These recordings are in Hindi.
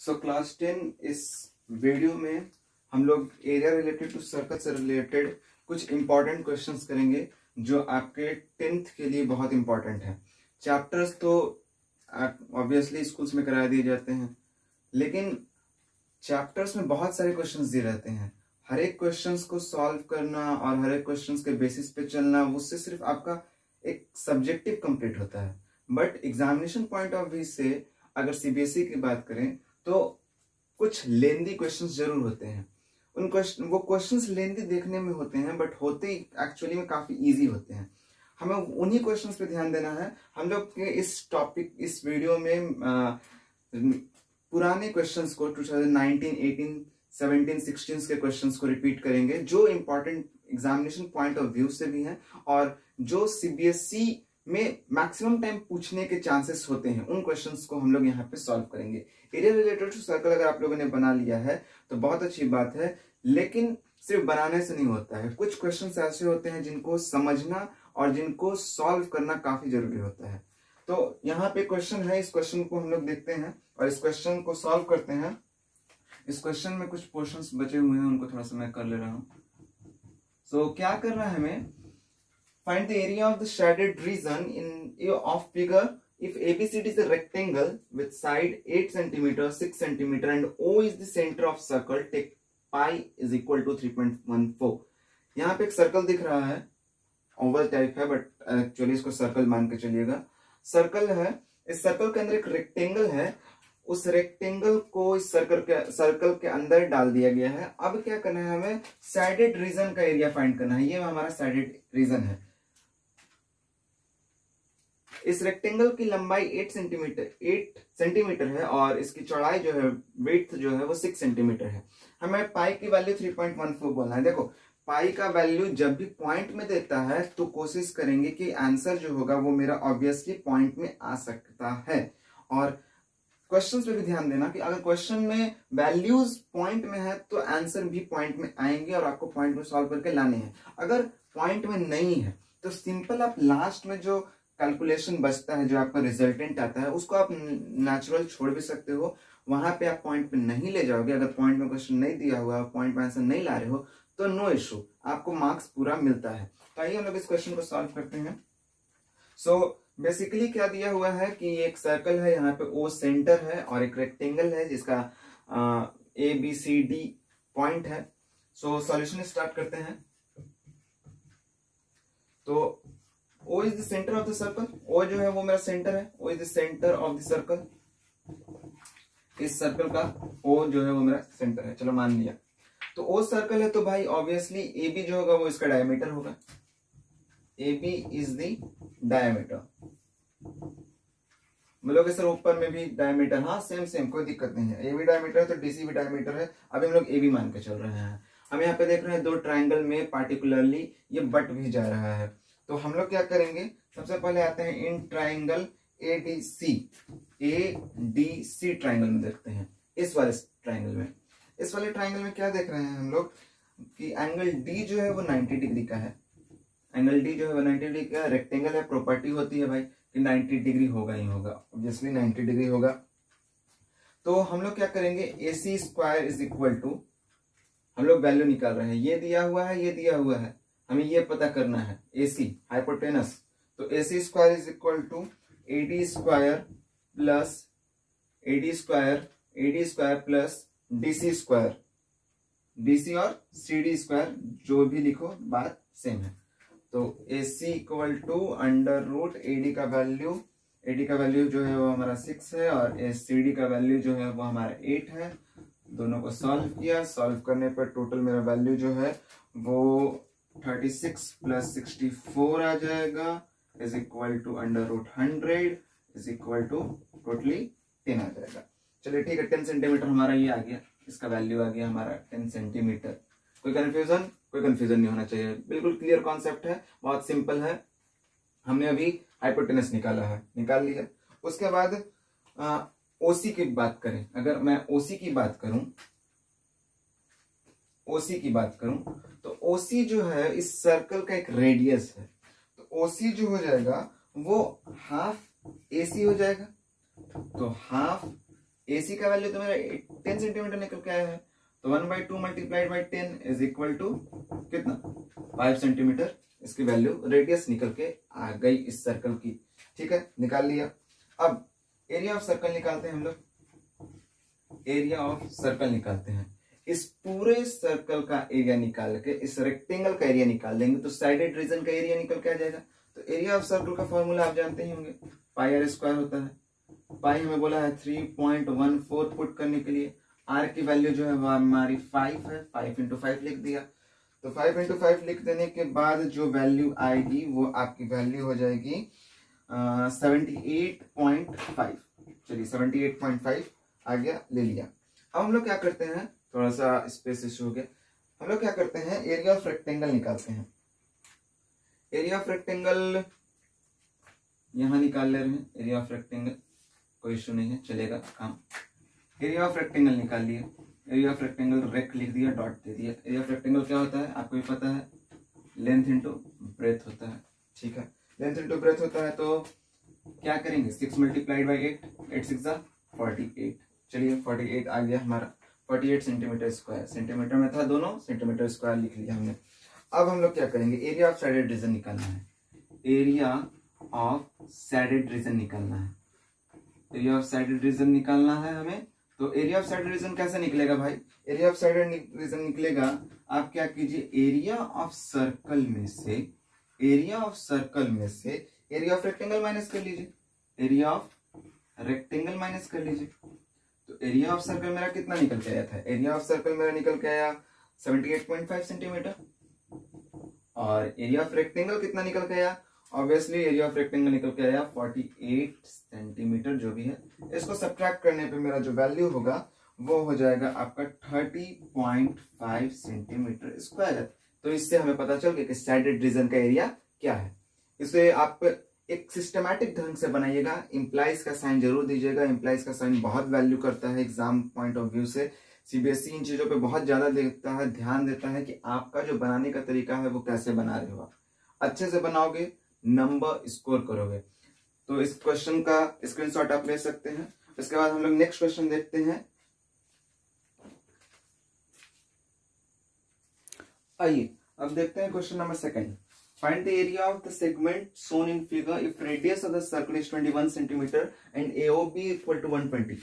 सो क्लास 10 इस वीडियो में हम लोग एरिया रिलेटेड टू सर्कल से रिलेटेड कुछ इंपॉर्टेंट क्वेश्चंस करेंगे जो आपके 10th के लिए बहुत इंपॉर्टेंट है। चैप्टर्स तो ऑब्वियसली स्कूल्स में करा दिए जाते हैं, लेकिन चैप्टर्स में बहुत सारे क्वेश्चंस दिए रहते हैं। हर एक क्वेश्चंस को सॉल्व करना और हर एक क्वेश्चंस के बेसिस पे चलना, उससे सिर्फ आपका एक सब्जेक्टिव कंप्लीट होता है। But examination point of view से अगर सीबीएसई की बात करें तो कुछ लेंदी क्वेश्चंस जरूर होते हैं। वो क्वेश्चंस लेंदी देखने में होते हैं, बट होते एक्चुअली में काफी इजी होते हैं। हमें उन्हीं क्वेश्चंस पे ध्यान देना है। हम लोग के इस वीडियो में पुराने क्वेश्चंस को 2019, 18, 17, 16 के क्वेश्चंस को रिपीट करेंगे जो important examination point of view से भी हैं और जो सीबीएसई में मैक्सिमम टाइम पूछने के चांसेस होते हैं। उन क्वेश्चंस को हम लोग यहाँ पे सॉल्व करेंगे। एरिया रिलेटेड टू सर्कल अगर आप लोगों ने बना लिया है तो बहुत अच्छी बात है, लेकिन सिर्फ बनाने से नहीं होता है। कुछ क्वेश्चंस ऐसे होते हैं जिनको समझना और जिनको सॉल्व करना काफी जरूरी होता है। तो यहाँ पे क्वेश्चन है, इस क्वेश्चन को हम लोग देखते हैं और इस क्वेश्चन को सॉल्व करते हैं। इस क्वेश्चन में कुछ पोर्शंस बचे हुए हैं, उनको थोड़ा सा मैं कर ले रहा हूँ। सो क्या करना है हमें, find the area of the shaded region of figure if ABCD is a rectangle with side 8 cm, 6 cm and O is the center of circle, take pi is equal to 3.14। यहाँ पे एक सर्कल दिख रहा है, ओवल टाइप है बट एक्चुअली इसको सर्कल मान के चलिएगा। सर्कल है, इस सर्कल के अंदर एक रेक्टेंगल है, उस रेक्टेंगल को इस सर्कल के अंदर डाल दिया गया है। अब क्या करना है, हमें साइडेड रीजन का एरिया फाइंड करना है। ये हमारा साइडेड रीजन है। इस रेक्टेंगल की लंबाई 8 सेंटीमीटर है और इसकी चौड़ाई जो है, विड्थ जो है वो 6 सेंटीमीटर है। हमें पाई की वैल्यू 3.14 बोलना है। देखो पाई का वैल्यू जब भी पॉइंट में देता है तो कोशिश करेंगे कि आंसर जो होगा वो मेरा ऑब्वियसली पॉइंट में आ सकता है। और क्वेश्चंस पे भी ध्यान देना कि अगर क्वेश्चन में वैल्यूज पॉइंट में है तो आंसर भी पॉइंट में आएंगे और आपको पॉइंट में सॉल्व करके लाने हैं। अगर पॉइंट में नहीं है तो सिंपल आप लास्ट में जो कैलकुलेशन बचता है, जो आपका रिजल्टेंट आता है, उसको आप नेचुरल छोड़ भी सकते हो। वहां पे आप पॉइंट पे नहीं ले जाओगे। अगर पॉइंट में क्वेश्चन नहीं दिया हुआ, पॉइंट में आंसर नहीं ला रहे हो तो नो इशू, आपको मार्क्स पूरा मिलता है। तो आइए हम लोग इस क्वेश्चन को सॉल्व करते हैं। सो बेसिकली क्या दिया हुआ है कि एक सर्कल है, यहाँ पे ओ सेंटर है और एक रेक्टेंगल है जिसका ABCD पॉइंट है। सो सॉल्यूशन स्टार्ट करते हैं। तो O is the center of the circle, O जो है वो मेरा सेंटर है, O is the center of the circle। इस सर्कल का O जो है वो मेरा सेंटर है, चलो मान लिया। तो O सर्कल है तो भाई ऑब्वियसली AB जो होगा वो इसका डायमीटर होगा। AB is the diameter। बोलोगे सर ऊपर में भी डायमीटर, हाँ सेम कोई दिक्कत नहीं है। AB डायमीटर है तो DC भी डायमीटर है। अभी हम लोग AB मान के चल रहे हैं। हम यहाँ पे देख रहे हैं दो ट्राइंगल में पार्टिकुलरली ये बट भी जा रहा है। तो हम लोग क्या करेंगे, सबसे पहले आते हैं इन ट्राइंगल ADC ट्राइंगल में देखते हैं। इस वाले ट्राइंगल में क्या देख रहे हैं हम लोग कि एंगल D जो है वो 90 डिग्री का है। एंगल D जो है वो 90 डिग्री का रेक्टेंगल है। प्रॉपर्टी होती है भाई कि 90 डिग्री होगा ही होगा, ऑब्वियसली 90 डिग्री होगा। तो हम लोग क्या करेंगे, AC square is equal to, हम लोग वैल्यू निकाल रहे हैं। ये दिया हुआ है, ये दिया हुआ है, हमें ये पता करना है AC हाइपोटेनस। तो AC square is equal to AD square plus DC square, DC और CD स्क्वायर जो भी लिखो बात सेम है। तो AC equal to under root AD का वैल्यू जो है वो हमारा 6 है और CD का वैल्यू जो है वो हमारा 8 है। दोनों को सॉल्व किया, सॉल्व करने पर टोटल मेरा वैल्यू जो है वो 36 प्लस 64 आ जाएगा is equal to under root 100 is equal to totally 10 आ जाएगा। चलिए ठीक है, 10 सेंटीमीटर हमारा ये आ गया, इसका वैल्यू आ गया हमारा 10 सेंटीमीटर। कोई कंफ्यूजन नहीं होना चाहिए, बिल्कुल क्लियर कॉन्सेप्ट है, बहुत सिंपल है। हमने अभी हाइपोटेनस निकाल लिया। उसके बाद OC की बात करें, अगर मैं OC की बात करूं तो OC जो है इस सर्कल का एक रेडियस है। तो OC जो हो जाएगा वो हाफ AC हो जाएगा। तो हाफ AC का वैल्यू तो मेरा 10 सेंटीमीटर निकल के आया है, तो 1/2 multiplied by 10 is equal to कितना 5 सेंटीमीटर इसकी वैल्यू रेडियस निकल के आ गई इस सर्कल की। ठीक है, निकाल लिया। अब एरिया ऑफ सर्कल निकालते हैं हम लोग, एरिया ऑफ सर्कल निकालते हैं। इस पूरे सर्कल का एरिया निकाल के इस रेक्टेंगल का एरिया निकाल देंगे तो साइडेड रीजन का एरिया निकल के आ जाएगा। तो एरिया ऑफ सर्कल का फॉर्मूला आप जानते ही होंगे, पाई आर स्क्वायर होता है। पाई हमें बोला है 3.14 पुट करने के लिए, आर की वैल्यू जो है वो हमारी 5 है, 5 × 5 लिख दिया। तो 5 × 5 लिख देने के बाद जो वैल्यू आएगी वो आपकी वैल्यू हो जाएगी 78.5। चलिए 78.5 आ गया, ले लिया। अब हम लोग क्या करते हैं, थोड़ा सा स्पेस इशू हो गया, हम लोग क्या करते हैं एरिया ऑफ रेक्टेंगल निकालते हैं। एरिया ऑफ रेक्टेंगल यहां निकाल ले रहे हैं, एरिया ऑफ रेक्टेंगल कोई इशू नहीं है, चलेगा काम। एरिया ऑफ रेक्टेंगल निकाल लिया, एरिया ऑफ रेक्टेंगल रेक लिख दिया, डॉट दे दिया। एरिया ऑफ रेक्टेंगल क्या होता है आपको भी पता है, लेंथ इंटू ब्रेथ होता है। ठीक है, लेंथ इंटू ब्रेथ होता है, तो क्या करेंगे 6 मल्टीप्लाइड बाई 8, 8 6 48। चलिए 48 आ गया हमारा, 48 सेंटीमीटर स्क्वायर, सेंटीमीटर में था दोनों, सेंटीमीटर स्क्वायर लिख लिया हमने। अब हम लोग क्या करेंगे, एरिया ऑफ सैडेड रीजन निकालना है, एरिया ऑफ सैडेड रीजन निकालना है, एरिया ऑफ सैडेड रीजन निकालना है हमें। तो एरिया ऑफ सैडेड रीजन कैसे निकलेगा भाई, एरिया ऑफ सैडेड रीजन निकलेगा, आप क्या कीजिए एरिया ऑफ सर्कल में से, एरिया ऑफ सर्कल में से एरिया ऑफ रेक्टेंगल माइनस कर लीजिए, एरिया ऑफ रेक्टेंगल माइनस कर लीजिए। तो एरिया ऑफ सर्कल मेरा कितना निकल के आया था, एरिया ऑफ सर्कल मेरा निकल के आया 78.5 सेंटीमीटर, और एरिया ऑफ रेक्टेंगल कितना निकल के आया, ऑब्वियसली एरिया ऑफ रेक्टेंगल निकल के आया 48 सेंटीमीटर जो भी है। इसको सब्ट्रैक्ट करने पे मेरा जो वैल्यू होगा वो हो जाएगा आपका 30.5 सेंटीमीटर स्क्वायर। तो इससे हमें पता चल गया कि सैडेड रीजन का एरिया क्या है। इसे आप एक सिस्टमैटिक ढंग से बनाइएगा, इंप्लाइज का साइन जरूर दीजिएगा, इंप्लाइज का साइन बहुत वैल्यू करता है एग्जाम पॉइंट ऑफ व्यू से। सीबीएसई इन चीजों पे बहुत ज्यादा देता है, ध्यान देता है कि आपका जो बनाने का तरीका है वो कैसे बना रहे हो। आप अच्छे से बनाओगे नंबर स्कोर करोगे। तो इस क्वेश्चन का स्क्रीनशॉट आप ले सकते हैं। इसके बाद हम लोग नेक्स्ट क्वेश्चन देखते हैं। आइए अब देखते हैं question number 2। Find the area of the segment shown in figure if radius of the circle is 21 centimetre and AOB equal to 120।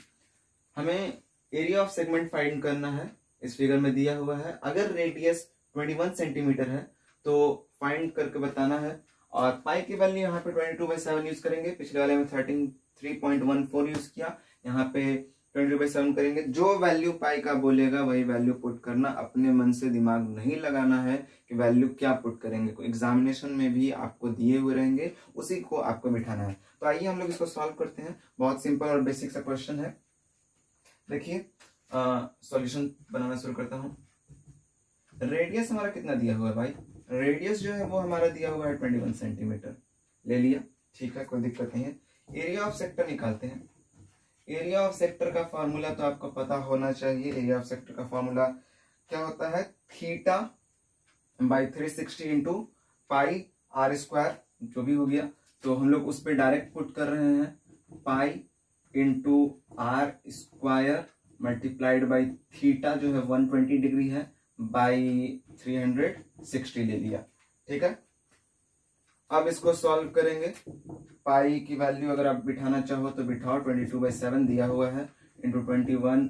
हमें एरिया ऑफ सेगमेंट फाइंड करना है, इस फिगर में दिया हुआ है। अगर रेडियस 21 सेंटीमीटर है तो फाइंड करके बताना है, और पाई की वैल्यू यहाँ पे 22/7 यूज करेंगे, पिछले वाले में 3.14 यूज किया, यहाँ पे 22/7 करेंगे। जो वैल्यू पाई का बोलेगा वही वैल्यू पुट करना, अपने मन से दिमाग नहीं लगाना है कि वैल्यू क्या पुट करेंगे। एग्जामिनेशन में भी आपको दिए हुए रहेंगे, उसी को आपको बिठाना है। तो आइए हम लोग इसको सॉल्व करते हैं। बहुत सिंपल और बेसिक सा क्वेश्चन है। देखिए सॉल्यूशन बनाना शुरू करता हूँ। रेडियस हमारा कितना दिया हुआ है भाई, रेडियस जो है वो हमारा दिया हुआ है 21 सेंटीमीटर, ले लिया, ठीक है, कोई दिक्कत नहीं है। एरिया ऑफ सेक्टर निकालते हैं। एरिया ऑफ सेक्टर का फॉर्मूला तो आपको पता होना चाहिए। एरिया ऑफ सेक्टर का फॉर्मूला क्या होता है, θ/360 इंटू पाई आर स्क्वायर, जो भी हो गया। तो हम लोग उस पर डायरेक्ट पुट कर रहे हैं, pi into r square multiplied by theta जो है 120 डिग्री है बाई 360 ले लिया, ठीक है। अब इसको सॉल्व करेंगे। पाई की वैल्यू अगर आप बिठाना चाहो तो बिठाओ, 22/7 दिया हुआ है, इंटू 21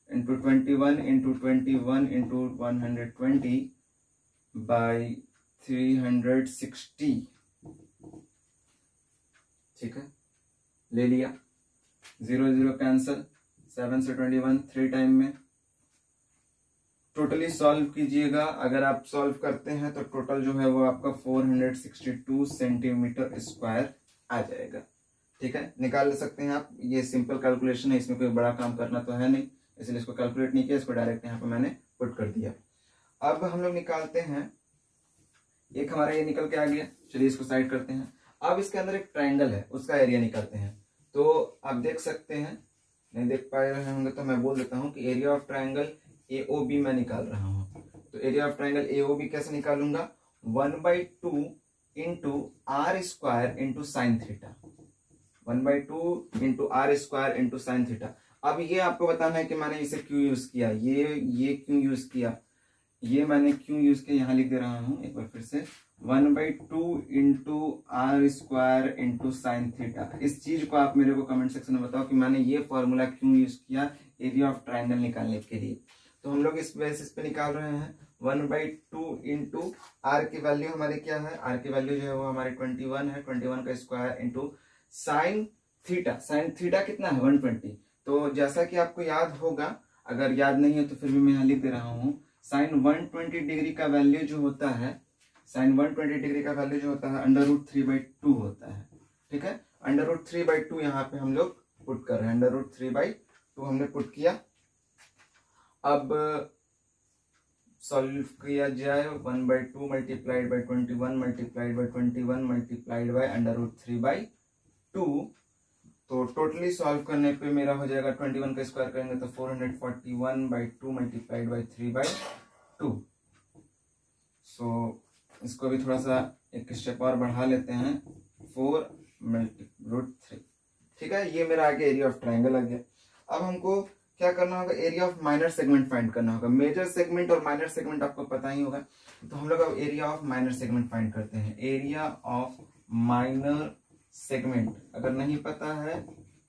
इंटू 21 इंटू 120 बाई 360, ठीक है, ले लिया। 0 0 कैंसल, 7 से 21 3 टाइम में। टोटली सॉल्व कीजिएगा। अगर आप सॉल्व करते हैं तो टोटल जो है वो आपका 462 सेंटीमीटर स्क्वायर आ जाएगा, ठीक है। निकाल सकते हैं आप, ये सिंपल कैलकुलेशन है, इसमें कोई बड़ा काम करना तो है नहीं, इसलिए इसको कैलकुलेट नहीं किया, इसको डायरेक्ट यहाँ पे मैंने पुट कर दिया। अब हम लोग निकालते हैं, एक हमारा ये निकल के आ गया, चलिए इसको साइड करते हैं। अब इसके अंदर एक ट्राइंगल है, उसका एरिया निकालते हैं। तो आप देख सकते हैं, नहीं देख पा रहे होंगे तो मैं बोल देता हूँ कि एरिया ऑफ ट्राइंगल AOB मैं निकाल रहा हूं। तो एरिया ऑफ ट्राइंगल AOB कैसे निकालूंगा, 1/2 into r square into sine theta, 1/2 into r square into sine theta. अब ये आपको बताना है कि मैंने इसे क्यों यूज किया, ये क्यों यूज किया, ये मैंने क्यों यूज किया, यहाँ लिख दे रहा हूं एक बार फिर से, 1/2 into r square into sine theta. इस चीज को आप मेरे को कमेंट सेक्शन में बताओ कि मैंने ये फॉर्मूला क्यों यूज किया एरिया ऑफ ट्राइंगल निकालने के लिए। तो हम लोग इस बेसिस पे निकाल रहे हैं 1/2 इंटू आर की वैल्यू हमारी क्या है, आर की वैल्यू जो है वो हमारी 21 है, 21 का स्क्वायर इंटू साइन थीटा कितना है 120। तो जैसा कि आपको याद होगा, अगर याद नहीं है तो फिर भी मैं यहाँ लिख दे रहा हूँ, साइन 120 डिग्री का वैल्यू जो होता है, साइन 120 डिग्री का वैल्यू जो होता है √3/2 होता है। ठीक है, √3/2 यहाँ पे हम लोग पुट कर रहे हैं, √3/2 हमने पुट किया। अब सॉल्व किया जाए, 1/2 multiplied by 21 multiplied by 21 multiplied by √3/2। तो टोटली सॉल्व करने पे मेरा हो जाएगा 21 का स्क्वायर करेंगे तो 441/2 मल्टीप्लाइड बाई 3/2। सो इसको भी थोड़ा सा एक स्टेप और बढ़ा लेते हैं, 4 √3। ठीक है, ये मेरा आगे एरिया ऑफ ट्राइंगल आ गया। अब हमको क्या करना होगा, area of minor segment find करना होगा। मेजर सेगमेंट और माइनर सेगमेंट आपको पता ही होगा, तो हम लोग अब area of minor segment find करते हैं। एरिया ऑफ माइनर सेगमेंट अगर नहीं पता है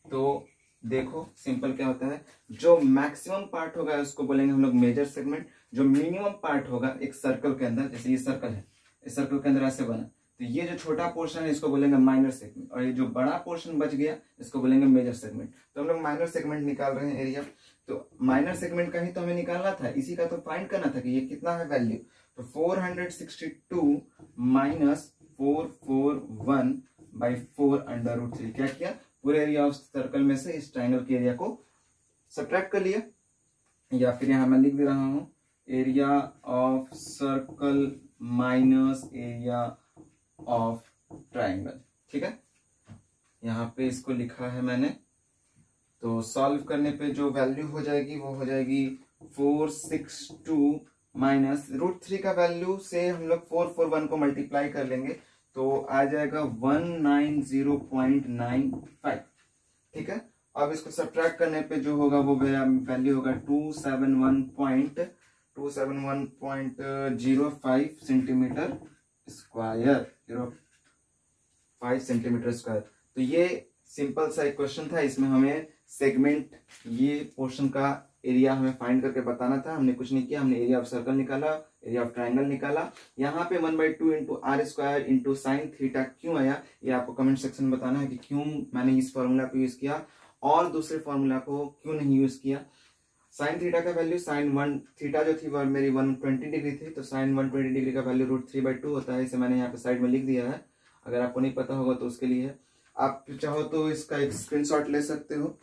तो देखो सिंपल क्या होता है, जो मैक्सिमम पार्ट होगा उसको बोलेंगे हम लोग मेजर सेगमेंट, जो मिनिमम पार्ट होगा एक सर्कल के अंदर, जैसे ये सर्कल है, इस सर्कल के अंदर ऐसे बना, तो ये जो छोटा पोर्शन है इसको बोलेंगे माइनर सेगमेंट, और ये जो बड़ा पोर्शन बच गया इसको बोलेंगे मेजर सेगमेंट। तो हम लोग माइनर सेगमेंट निकाल रहे हैं एरिया। तो माइनर सेगमेंट का ही तो हमें निकालना था, इसी का तो फाइंड करना था कि ये कितना है वैल्यू। तो 462 माइनस 441/4 क्या किया, पूरे एरिया ऑफ सर्कल में से इस ट्राइंगल के एरिया को सब्ट्रैक्ट कर लिया, या फिर यहां मैं लिख दे रहा हूं area of circle minus area of triangle. ठीक है, यहाँ पे इसको लिखा है मैंने। तो सॉल्व करने पे जो वैल्यू हो जाएगी वो हो जाएगी 462 माइनस √3 का वैल्यू से हम लोग 441 को मल्टीप्लाई कर लेंगे तो आ जाएगा 190.95। ठीक है, अब इसको सब्ट्रैक्ट करने पे जो होगा वो वैल्यू होगा 271.05 सेंटीमीटर स्क्वायर, 05 सेंटीमीटर स्क्वायर। तो ये सिंपल सा एक क्वेश्चन था, इसमें हमें सेगमेंट, ये पोर्शन का एरिया हमें फाइंड करके बताना था। हमने कुछ नहीं किया, हमने एरिया ऑफ सर्कल निकाला, एरिया ऑफ ट्राइंगल निकाला। यहाँ पे 1/2 into r square into sine theta क्यों आया, ये आपको कमेंट सेक्शन में बताना है कि क्यों मैंने इस फॉर्मूला को यूज किया और दूसरे फॉर्मूला को क्यों नहीं यूज किया। साइन थीटा का वैल्यू, थीटा जो थी वो मेरी 120 डिग्री थी, तो साइन 120 डिग्री का वैल्यू √3/2 होता है। इसे मैंने यहाँ पे साइड में लिख दिया है, अगर आपको नहीं पता होगा तो उसके लिए आप चाहो तो इसका एक स्क्रीनशॉट ले सकते हो।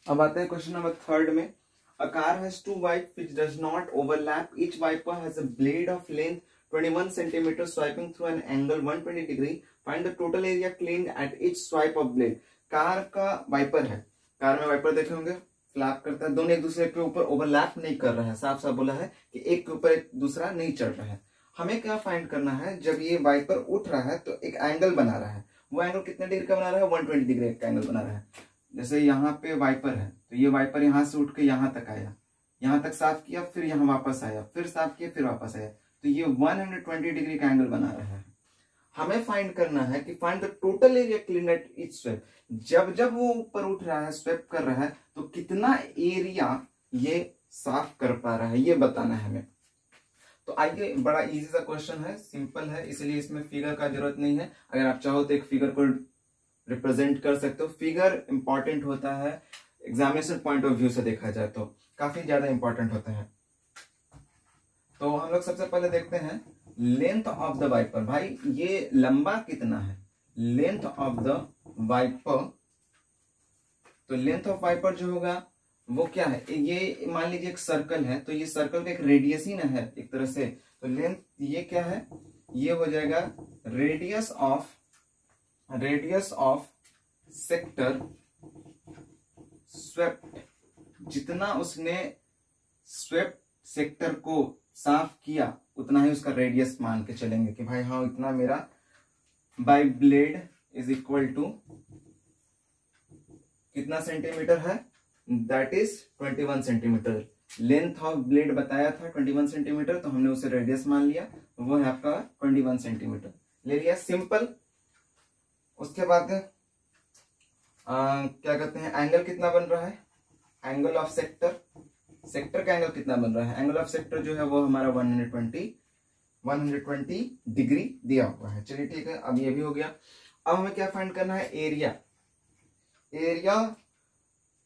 अब आते हैं क्वेश्चन नंबर 3 में। A car has 2 wipes which does not overlap. Each wiper has a blade of length 21 centimeters swiping through an angle 120 degree. Find the total area cleaned at each swipe of blade. Car का वाइपर है, कार में वाइपर देखे होंगे फ्लैप करता है, दोनों एक दूसरे के ऊपर ओवरलैप नहीं कर रहा है, साफ साफ बोला है कि एक के ऊपर एक दूसरा नहीं चढ़ रहा है। हमें क्या फाइंड करना है, जब ये वाइपर उठ रहा है तो एक एंगल बना रहा है, वो एंगल कितने डिग्री का बना रहा है, 120 डिग्री का एंगल बना रहा है। जैसे यहाँ पे वाइपर है तो ये वाइपर यहाँ से उठ के यहाँ तक आया, यहाँ तक साफ किया, फिर यहाँ वापस आया, फिर साफ किया, फिर वापस आया, तो ये 120 डिग्री का एंगल बना रहा है। हमें फाइंड करना है कि find the total area clean at each sweep. जब जब वो ऊपर उठ रहा है, स्वेप कर रहा है, तो कितना एरिया ये साफ कर पा रहा है, ये बताना है हमें। तो आइए, बड़ा इजी सा क्वेश्चन है, सिंपल है, इसलिए इसमें फिगर का जरूरत नहीं है। अगर आप चाहो तो एक फिगर को रिप्रेजेंट कर सकते हो। फिगर इंपॉर्टेंट होता है एग्जामिनेशन पॉइंट ऑफ व्यू से देखा जाए तो काफी ज्यादा इंपॉर्टेंट होता है। तो हम लोग सबसे पहले देखते हैं लेंथ ऑफ द वाइपर। भाई ये लंबा कितना है, लेंथ ऑफ द वाइपर। तो लेंथ ऑफ वाइपर जो होगा वो क्या है, ये मान लीजिए एक सर्कल है, तो ये सर्कल का एक रेडियस ही ना है एक तरह से। तो लेंथ ये क्या है, ये हो जाएगा रेडियस ऑफ सेक्टर स्वेप्ट। जितना उसने स्वेप्ट सेक्टर को साफ किया उतना ही उसका रेडियस मान के चलेंगे कि भाई हाँ इतना मेरा बाई ब्लेड इज इक्वल टू कितना सेंटीमीटर है, that is 21 centimetre. Length of blade बताया था 21 सेंटीमीटर, तो हमने उसे रेडियस मान लिया, वो है आपका 21 सेंटीमीटर ले लिया, सिंपल। उसके बाद क्या कहते हैं, एंगल कितना बन रहा है, एंगल ऑफ सेक्टर, सेक्टर का एंगल कितना बन रहा है, एंगल ऑफ सेक्टर जो है वो हमारा 120 डिग्री दिया हुआ है। चलिए ठीक है, अब ये भी हो गया। अब हमें क्या फाइंड करना है, area, area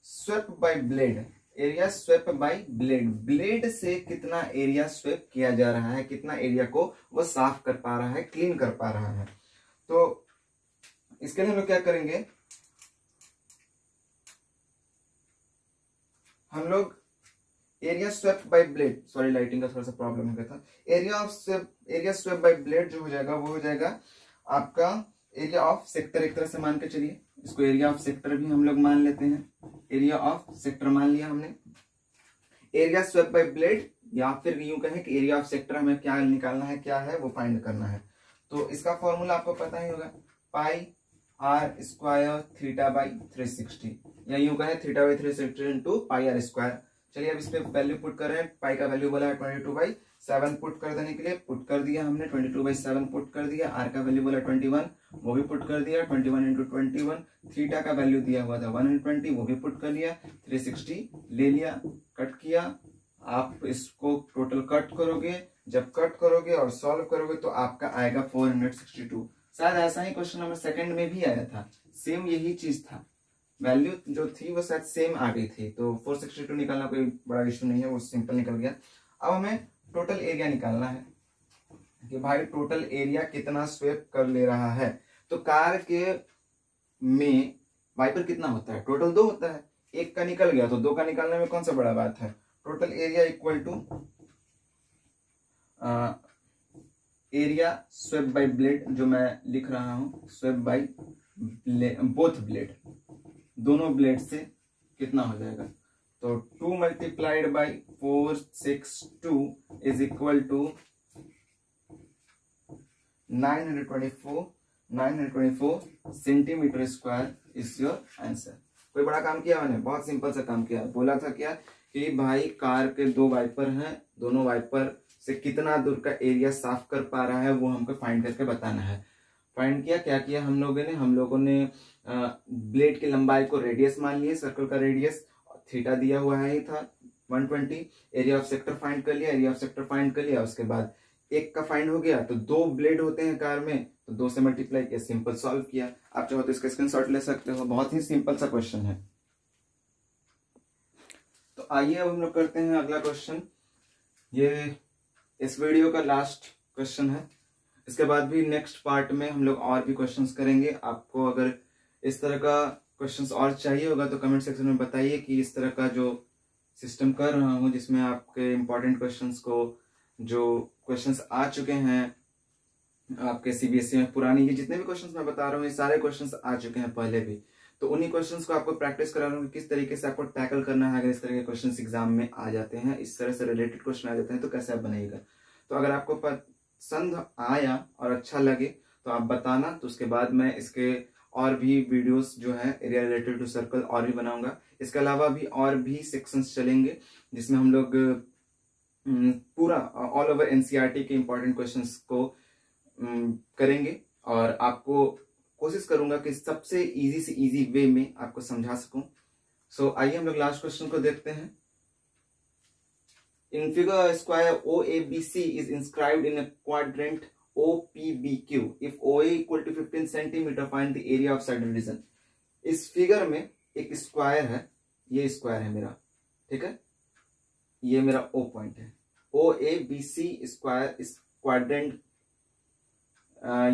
swept by blade, area swept by blade, blade से कितना एरिया स्वेप किया जा रहा है, कितना एरिया को वो साफ कर पा रहा है, क्लीन कर पा रहा है। तो इसके लिए हम लोग क्या करेंगे, हम लोग area swept by blade, sorry lighting का थोड़ा सा प्रॉब्लम हो गया था, एरिया स्वेप बाय ब्लेड जो हो जाएगा वो हो जाएगा आपका एरिया ऑफ सेक्टर, एक तरह से मान के चलिए इसको एरिया ऑफ सेक्टर भी हम लोग मान लेते हैं, एरिया ऑफ सेक्टर मान लिया हमने। एरिया स्वेप बाय ब्लेड, या फिर यूं कहें कि एरिया ऑफ सेक्टर हमें क्या निकालना है, क्या है वो फाइंड करना है। तो इसका फॉर्मूला आपको पता ही होगा, pi r square theta by 360, या यूं कहें theta by 360 into pi r square. चलिए अब इस पे वैल्यू पुट कर रहे हैं, पाई का वैल्यू बोला है 22/7 पुट कर देने के लिए, पुट कर दिया हमने, 22/7 पुट कर दिया, आर का वैल्यू बोला 21, वो भी पुट कर दिया, 21 इंटू 21, थीटा का वैल्यू दिया हुआ था 120, वो भी पुट कर लिया, 360 ले लिया, कट किया। आप इसको टोटल कट करोगे, जब कट करोगे और सॉल्व करोगे तो आपका आएगा 462। शायद ऐसा ही क्वेश्चन नंबर सेकंड में भी आया था, सेम यही चीज था, वैल्यू जो थी वो शायद सेम आ गई थी, तो 462 निकालना कोई बड़ा इश्यू नहीं है, वो सिंपल निकल गया। अब हमें टोटल एरिया निकालना है कि भाई टोटल एरिया कितना स्वेप कर ले रहा है। तो कार के में वाइपर कितना होता है, टोटल 2 होता है, एक का निकल गया तो 2 का निकालने में कौन सा बड़ा बात है। Total area equal to area swept by blade, जो मैं लिख रहा हूं स्वेप बाय बोथ ब्लेड, दोनों ब्लेड से कितना हो जाएगा, तो 2 multiplied by 462 is equal to 924 centimetre square is your answer. कोई बड़ा काम किया मैंने, बहुत सिंपल सा काम किया। बोला था क्या कि भाई कार के 2 वाइपर हैं, दोनों वाइपर से कितना दूर का एरिया साफ कर पा रहा है वो हमको फाइंड करके बताना है। फाइंड किया, क्या किया हम लोगों ने ब्लेड की लंबाई को रेडियस मान लिए, सर्कल का रेडियस थीटा दिया हुआ है ही था 120, एरिया ऑफ सेक्टर फाइंड कर लिया, एरिया ऑफ सेक्टर फाइंड कर लिया, उसके बाद एक का फाइंड हो गया, तो 2 ब्लेड होते हैं कार में, तो 2 से मल्टीप्लाई किया, सिंपल सॉल्व किया। आप चाहो तो इसका स्क्रीनशॉट ले सकते हो, बहुत ही सिंपल सा क्वेश्चन है। तो आइए अब हम लोग करते हैं अगला क्वेश्चन, ये इस वीडियो का लास्ट क्वेश्चन है। इसके बाद भी नेक्स्ट पार्ट में हम लोग और भी क्वेश्चंस करेंगे। आपको अगर इस तरह का क्वेश्चंस और चाहिए होगा तो कमेंट सेक्शन में बताइए कि इस तरह का जो सिस्टम कर रहा हूं जिसमें आपके इंपॉर्टेंट क्वेश्चंस को, जो क्वेश्चंस आ चुके हैं आपके सीबीएसई में, पुरानी ये जितने भी क्वेश्चंस मैं बता रहा हूँ ये सारे क्वेश्चंस आ चुके हैं पहले भी, तो उन्हीं क्वेश्चंस को आपको प्रैक्टिस करा रहा हूँ किस तरीके से आपको टैकल करना है। अगर इस तरह के क्वेश्चंस एग्जाम में आ जाते हैं, इस तरह से रिलेटेड क्वेश्चन आ जाते हैं तो कैसे आप बनाइएगा। तो अगर आपको पसंद आया और अच्छा लगे तो आप बताना, तो उसके बाद मैं इसके और भी वीडियोस जो है एरिया रिलेटेड टू सर्कल और भी बनाऊंगा। इसके अलावा भी और भी सेक्शंस चलेंगे जिसमें हम लोग पूरा ऑल ओवर एनसीईआरटी के इंपॉर्टेंट क्वेश्चंस को करेंगे और आपको कोशिश करूंगा कि सबसे इजी से इजी वे में आपको समझा सकूं। सो आइए हम लोग लास्ट क्वेश्चन को देखते हैं। In figure, a square OABC is inscribed in a quadrant OPBQ. If OA equal to 15 centimeter, find the area of side division. इस फिगर में एक स्क्वायर है, ये स्क्वायर है मेरा, ठीक है, ये मेरा O पॉइंट है, OABC स्क्वायर, इस क्वाड्रेंट,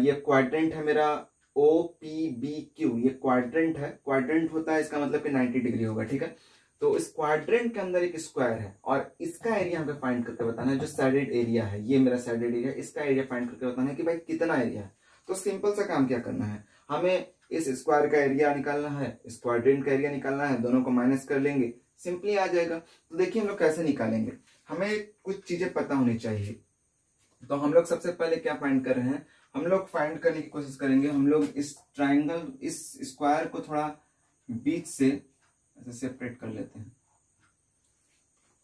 ये क्वाड्रेंट है मेरा OPBQ, ये क्वाड्रेंट है, क्वाड्रेंट होता है इसका मतलब कि 90 डिग्री होगा, ठीक है। तो इस क्वाड्रेंट के अंदर एक स्क्वायर है और इसका एरिया हमें फाइंड करके बताना है, जो साइडेड एरिया है, ये मेरा साइडेड एरिया, इसका एरिया फाइंड करके बताना है कि भाई कितना एरिया है। तो सिंपल सा काम क्या करना है, हमें इस स्क्वायर का एरिया निकालना है, इस क्वाड्रेंट का एरिया निकालना है, दोनों को माइनस कर लेंगे, सिंपली आ जाएगा। तो देखिए हम लोग कैसे निकालेंगे, हमें कुछ चीजें पता होनी चाहिए। तो हम लोग सबसे पहले क्या फाइंड कर रहे हैं, हम लोग फाइंड करने की कोशिश करेंगे। हम लोग इस ट्राइंगल, इस स्क्वायर को थोड़ा बीच से ऐसे सेपरेट कर लेते हैं।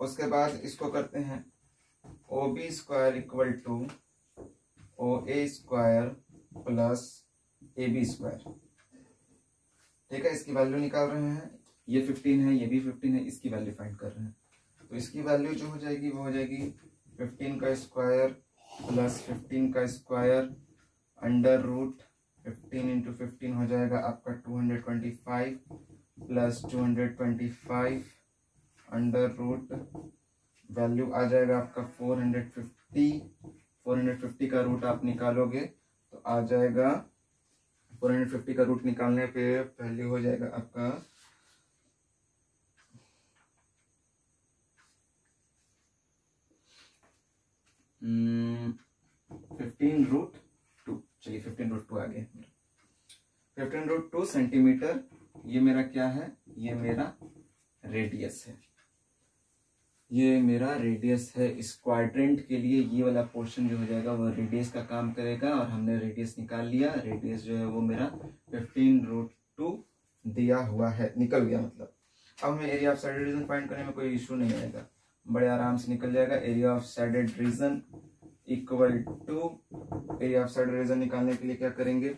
उसके बाद इसको करते हैं O B square equal to O A square plus A B square. ठीक है, इसकी वैल्यू निकाल रहे हैं। ये 15 है, ये भी 15 है, इसकी वैल्यू फाइंड कर रहे हैं। तो इसकी वैल्यू जो हो जाएगी वो हो जाएगी 15 का स्क्वायर प्लस 15 का स्क्वायर अंडर रूट 15 इंटू 15 हो जाएगा आपका 225 प्लस 225 अंडर रूट वैल्यू आ जाएगा आपका 450। 450 का रूट आप निकालोगे तो आ जाएगा, 450 का रूट निकालने पे वैल्यू हो जाएगा आपका 15√2। चलिए 15√2 आ गया। 15√2 सेंटीमीटर। ये मेरा क्या है, ये मेरा रेडियस है, ये मेरा रेडियस है। इस क्वाड्रेंट के लिए ये वाला पोर्शन जो हो जाएगा वो रेडियस का काम करेगा, और हमने रेडियस निकाल लिया। रेडियस जो है वो मेरा 15√2 दिया हुआ है, निकल गया मतलब। अब हमें area of shaded reason find करने में कोई इशू नहीं आएगा, बड़े आराम से निकल जाएगा। Area of shaded region equal to, area of shaded region निकालने के लिए क्या करेंगे,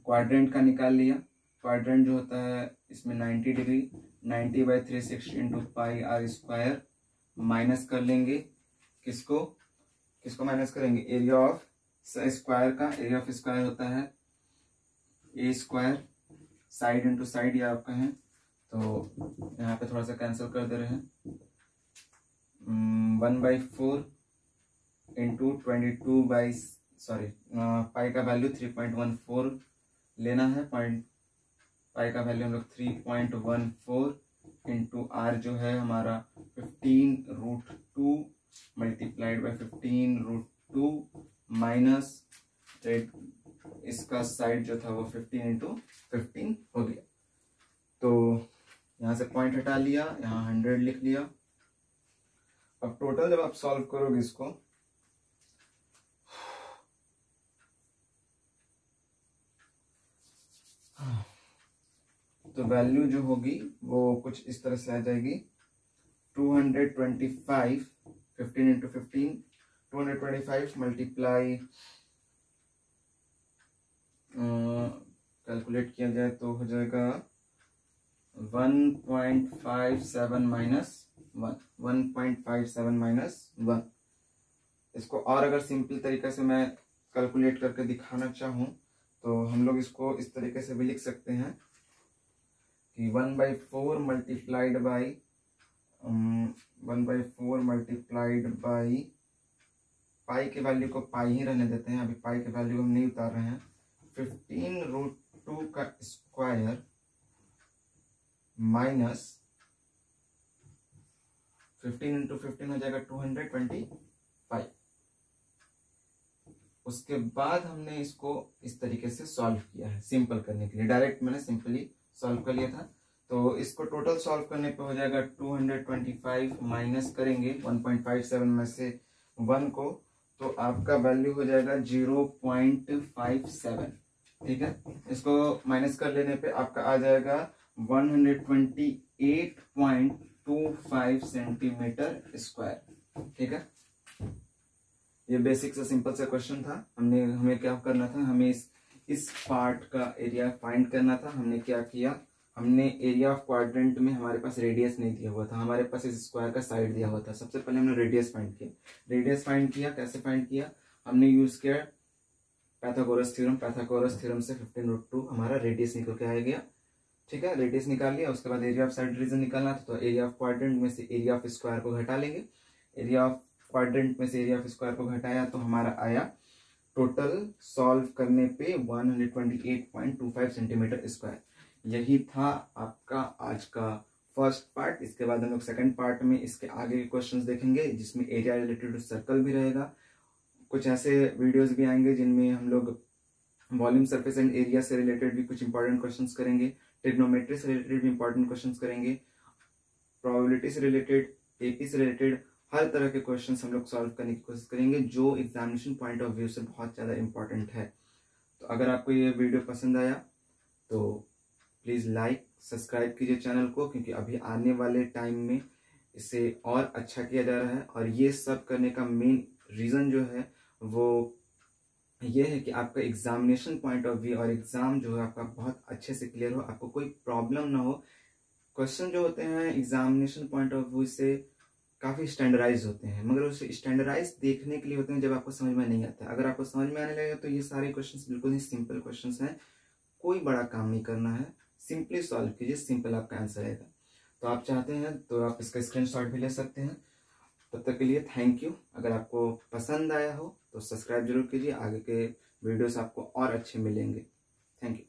क्वाड्रेंट का निकाल लिया। क्वाड्रेंट जो होता है इसमें 90 degree, 90/360 into pi r square minus कर लेंगे। किसको किसको माइनस करेंगे, एरिया ऑफ स्क्वायर का। एरिया ऑफ स्क्वायर होता है A square, side into side ये आपका है, तो यहाँ पे थोड़ा सा कैंसिल कर दे रहे हैं। 1/4 इंटू 22 पाई का वैल्यू 3.14 लेना है। पाई का वैल्यू हम लोग 3.14 इंटू आर जो है हमारा 15√2 मल्टीप्लाइड बाई 15√2 माइनस इसका साइड जो था वो 15 इंटू 15 हो गया। तो यहाँ से पॉइंट हटा लिया, यहाँ 100 लिख लिया। अब टोटल जब आप सॉल्व करोगे इसको, तो वैल्यू जो होगी वो कुछ इस तरह से आ जाएगी 225 15 इंटू 15 225 मल्टीप्लाई कैलकुलेट किया जाए तो हो जाएगा 1.57 माइनस 1. इसको और अगर सिंपल तरीके से मैं कैलकुलेट करके दिखाना चाहूँ तो हम लोग इसको इस तरीके से भी लिख सकते हैं कि 1/4 मल्टीप्लाइड बाई 1/4 मल्टीप्लाइड बाई, पाई के वैल्यू को पाई ही रहने देते हैं, अभी पाई के वैल्यू हम नहीं उतार रहे हैं, 15√2 का स्क्वायर माइनस 15 इंटू 15 हो जाएगा 225। उसके बाद हमने इसको इस तरीके से सॉल्व किया है सिंपल करने के लिए। डायरेक्ट मैंने सिंपली सॉल्व कर लिया था। तो इसको टोटल सॉल्व करने पे हो जाएगा 225 माइनस करेंगे 1.57 में से 1 को, तो आपका वैल्यू हो जाएगा 0.57। ठीक है, इसको माइनस कर लेने पे आपका आ जाएगा 128.25 सेंटीमीटर स्क्वायर। ठीक है, ये बेसिक से सिंपल सा क्वेश्चन था। हमें क्या करना था, हमें इस पार्ट का एरिया फाइंड करना था। हमने क्या किया, हमने एरिया ऑफ क्वाड्रेंट में हमारे पास रेडियस नहीं दिया हुआ था, हमारे पास इस स्क्वायर का साइड दिया हुआ था। सबसे पहले हमने रेडियस फाइंड किया। रेडियस फाइंड किया, कैसे फाइंड किया, हमने यूज किया पाइथागोरस थ्योरम। पाइथागोरस थ्योरम से 15√2 हमारा रेडियस निकल के आ गया। ठीक है, रेडियस निकाल लिया। उसके बाद एरिया ऑफ साइड रीजन निकालना था, तो एरिया ऑफ क्वाड्रेंट में से एरिया ऑफ स्क्वायर को घटा लेंगे। एरिया ऑफ क्वाड्रेंट में से एरिया ऑफ स्क्वायर को घटाया तो हमारा आया टोटल सॉल्व करने पे 128.25 सेंटीमीटर स्क्वायर। यही था आपका आज का फर्स्ट पार्ट। इसके बाद हम लोग सेकंड पार्ट में इसके आगे के क्वेश्चंस देखेंगे जिसमें एरिया रिलेटेड सर्कल भी रहेगा। कुछ ऐसे वीडियोस भी आएंगे जिनमें हम लोग वॉल्यूम, सरफेस एंड एरिया से रिलेटेड भी कुछ इंपॉर्टेंट क्वेश्चंस करेंगे, ट्रिग्नोमेट्री से रिलेटेड भी इंपॉर्टेंट क्वेश्चंस करेंगे, प्रोबेबिलिटी से रिलेटेड, एपी से रिलेटेड, हर तरह के क्वेश्चन हम लोग सॉल्व करने की कोशिश करेंगे जो एग्जामिनेशन पॉइंट ऑफ व्यू से बहुत ज़्यादा इंपॉर्टेंट है। तो अगर आपको ये वीडियो पसंद आया तो प्लीज़ लाइक सब्सक्राइब कीजिए चैनल को, क्योंकि अभी आने वाले टाइम में इसे और अच्छा किया जा रहा है। और ये सब करने का मेन रीज़न जो है वो ये है कि आपका एग्जामिनेशन पॉइंट ऑफ व्यू और एग्ज़ाम जो है आपका बहुत अच्छे से क्लियर हो, आपको कोई प्रॉब्लम ना हो। क्वेश्चन जो होते हैं एग्जामिनेशन पॉइंट ऑफ व्यू से काफ़ी स्टैंडर्डाइज होते हैं, मगर उसे स्टैंडर्डाइज देखने के लिए होते हैं जब आपको समझ में नहीं आता है। अगर आपको समझ में आने लगेगा तो ये सारे क्वेश्चंस बिल्कुल ही सिंपल क्वेश्चंस हैं, कोई बड़ा काम नहीं करना है, सिंपली सॉल्व कीजिए, सिंपल आपका आंसर आएगा। तो आप चाहते हैं तो आप इसका स्क्रीनशॉट भी ले सकते हैं। तब तक के लिए थैंक यू। अगर आपको पसंद आया हो तो सब्सक्राइब जरूर कीजिए, आगे के वीडियोस आपको और अच्छे मिलेंगे। Thank you.